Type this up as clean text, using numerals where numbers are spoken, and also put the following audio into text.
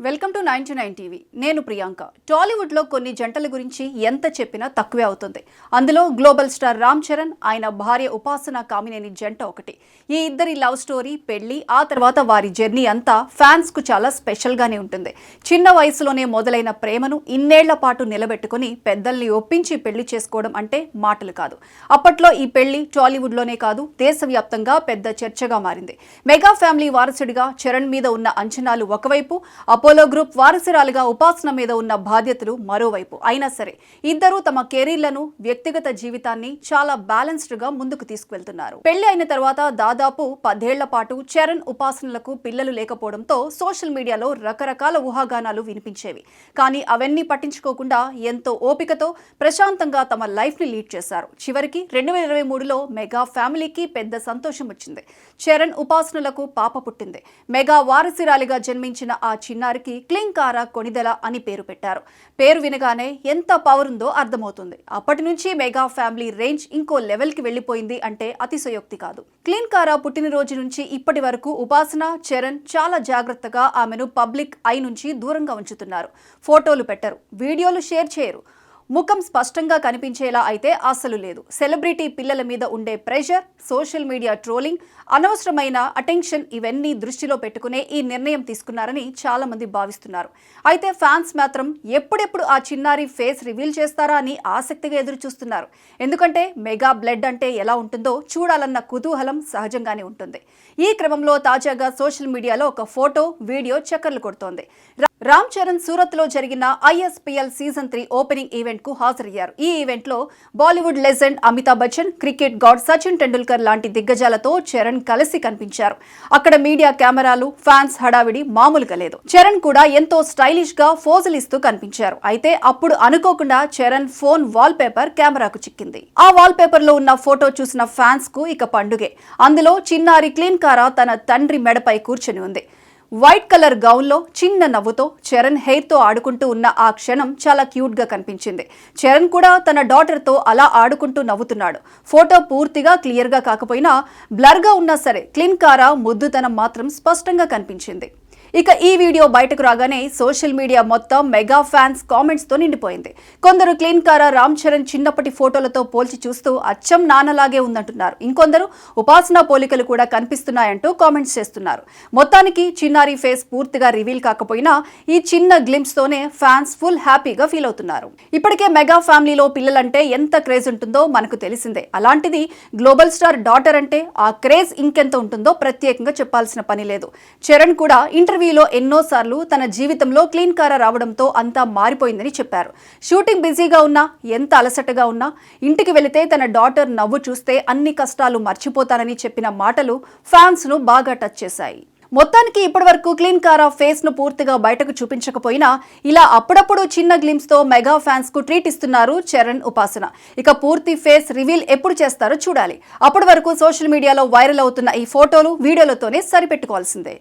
Welcome to 99 TV. నేను ప్రియాంక. టాలీవుడ్లో కొన్ని జంటల గురించి ఎంత చెప్పినా తక్కువే అవుతుంది. అందులో గ్లోబల్ స్టార్ రామ్ చరణ్, ఆయన భార్య ఉపాసన కామినేని జంట ఒకటి. ఈ ఇద్దరి లవ్ స్టోరీ, పెళ్లి, ఆ తర్వాత వారి జర్నీ అంతా ఫ్యాన్స్కు చాలా స్పెషల్గానే ఉంటుంది. చిన్న వయసులోనే మొదలైన ప్రేమను ఇన్నేళ్ల పాటు నిలబెట్టుకుని పెద్దల్ని ఒప్పించి పెళ్లి చేసుకోవడం అంటే మాటలు కాదు. అప్పట్లో ఈ పెళ్లి టాలీవుడ్లోనే కాదు, దేశవ్యాప్తంగా పెద్ద చర్చగా మారింది. మెగా ఫ్యామిలీ వారసుడిగా చరణ్ మీద ఉన్న అంచనాలు ఒకవైపు, అపోలో గ్రూప్ వారసురాలుగా ఉపాసన మీద ఉన్న బాధ్యతలు మరోవైపు. అయినా సరే ఇద్దరూ తమ కెరీర్లను, వ్యక్తిగత జీవితాన్ని చాలా బ్యాలెన్స్డ్ గా ముందుకు తీసుకువెళ్తున్నారు. పెళ్లి అయిన తర్వాత దాదాపు 10 ఏళ్ల పాటు చరణ్, ఉపాసనలకు పిల్లలు లేకపోవడంతో సోషల్ మీడియాలో రకరకాల ఊహాగానాలు వినిపించేవి. కానీ అవన్నీ పట్టించుకోకుండా ఎంతో ఓపికతో ప్రశాంతంగా తమ లైఫ్ ని లీడ్ చేశారు. చివరికి 2023లో మెగా ఫ్యామిలీకి పెద్ద సంతోషం వచ్చింది. చరణ్, ఉపాసనలకు పాప పుట్టింది. మెగా వారసురాలిగా జన్మించిన ఆ చిన్నారికి క్లింకార కొణిదెల అని పేరు పెట్టారు. పేరు వినగానే ఎంత పవర్ ఉందో అర్థమవుతుంది. అప్పటి నుంచి మెగా ఫ్యామిలీ రేంజ్ ఇంకో లెవెల్ కి వెళ్లిపోయింది అంటే అతిశయోక్తి కాదు. క్లింకార పుట్టినరోజు నుంచి ఇప్పటి వరకు ఉపాసన, చరణ్ చాలా జాగ్రత్తగా ఆమెను పబ్లిక్ ఐ నుంచి దూరంగా ఉంచుతున్నారు. ఫోటోలు పెట్టరు, వీడియోలు షేర్ చేయరు. ముఖం స్పష్టంగా కనిపించేలా అయితే అస్సలు లేదు. సెలబ్రిటీ పిల్లల మీద ఉండే ప్రెషర్, సోషల్ మీడియా ట్రోలింగ్, అనవసరమైన అటెన్షన్ ఇవన్నీ దృష్టిలో పెట్టుకునే ఈ నిర్ణయం తీసుకున్నారని చాలా మంది భావిస్తున్నారు. అయితే ఫ్యాన్స్ మాత్రం ఎప్పుడెప్పుడు ఆ చిన్నారి ఫేస్ రివీల్ చేస్తారా అని ఆసక్తిగా ఎదురు చూస్తున్నారు. ఎందుకంటే మెగా బ్లడ్ అంటే ఎలా ఉంటుందో చూడాలన్న కుతూహలం సహజంగానే ఉంటుంది. ఈ క్రమంలో తాజాగా సోషల్ మీడియాలో ఒక ఫోటో, వీడియో చక్కర్లు కొడుతోంది. రామ్ చరణ్ సూరత్ లో జరిగిన ISPL సీజన్ 3 ఓపెనింగ్ ఈవెంట్ కు హాజరయ్యారు. ఈ ఈవెంట్ లో Bollywood legend Amitabh Bachchan, cricket God Sachin Tendulkar లాంటి దిగ్గజాలతో చరణ్ కలిసి కనిపించారు. అక్కడ మీడియా, కెమెరాలు, ఫ్యాన్స్ హడావిడి మామూలుగా లేదు. చరణ్ కూడా ఎంతో స్టైలిష్ గా ఫోజులు ఇస్తూ కనిపించారు. అయితే అప్పుడు అనుకోకుండా చరణ్ ఫోన్ వాల్ పేపర్ కెమెరాకు చిక్కింది. ఆ వాల్ పేపర్ లో ఉన్న ఫోటో చూసిన ఫ్యాన్స్ కు ఇక పండుగే. అందులో చిన్నారి క్లింకార తన తండ్రి మెడపై కూర్చొని ఉంది. వైట్ కలర్ గౌన్ లో చిన్న నవ్వుతో చరణ్ హెయిర్ తో ఆడుకుంటూ ఉన్న ఆ క్షణం చాలా క్యూట్ గా కనిపించింది. చరణ్ కూడా తన డాటర్ తో అలా ఆడుకుంటూ నవ్వుతున్నాడు. ఫోటో పూర్తిగా క్లియర్ గా కాకపోయినా బ్లర్ గా ఉన్నా సరే క్లింకార ముద్దుతనం మాత్రం స్పష్టంగా కనిపించింది. ఇక ఈ వీడియో బయటకు రాగానే సోషల్ మీడియా మొత్తం మెగా ఫ్యాన్స్ కామెంట్స్ తో నిండిపోయింది. కొందరు క్లింకార రామ్ చరణ్ చిన్నప్పటి ఫోటోలతో పోల్చి చూస్తూ అచ్చం నాన్నలాగే ఉందంటున్నారు. ఇంకొందరు ఉపాసన పోలికలు కూడా కనిపిస్తున్నాయంటూ కామెంట్స్ చేస్తున్నారు. మొత్తానికి చిన్నారి ఫేస్ పూర్తిగా రివీల్ కాకపోయినా ఈ చిన్న గ్లింప్స్ తోనే ఫ్యాన్స్ ఫుల్ హ్యాపీగా ఫీల్ అవుతున్నారు. ఇప్పటికే మెగా ఫ్యామిలీలో పిల్లలంటే ఎంత క్రేజ్ ఉంటుందో మనకు తెలిసిందే. అలాంటిది గ్లోబల్ స్టార్ డాటర్ అంటే ఆ క్రేజ్ ఇంకెంత ఉంటుందో ప్రత్యేకంగా చెప్పాల్సిన పని లేదు. చరణ్ కూడా ఇంటర్వ్యూలో ఎన్నోసార్లు తన జీవితంలో క్లింకార రావడంతో అంతా మారిపోయిందని చెప్పారు. షూటింగ్ బిజీగా ఉన్నా, ఎంత అలసటగా ఉన్నా, ఇంటికి వెళితే తన డాటర్ నవ్వు చూస్తే అన్ని కష్టాలు మర్చిపోతానని చెప్పిన మాటలు ఫ్యాన్స్ ను బాగా టచ్ చేశాయి. మొత్తానికి ఇప్పటివరకు క్లింకార ఫేస్ ను పూర్తిగా బయటకు చూపించకపోయినా ఇలా అప్పుడప్పుడు చిన్న గ్లిమ్స్ తో మెగా ఫ్యాన్స్ కు ట్రీట్ ఇస్తున్నారు చరణ్, ఉపాసన. ఇక పూర్తి ఫేస్ రివీల్ ఎప్పుడు చేస్తారో చూడాలి. అప్పటి వరకు సోషల్ మీడియాలో వైరల్ అవుతున్న ఈ ఫోటోలు, వీడియోలతోనే సరిపెట్టుకోవాల్సిందే.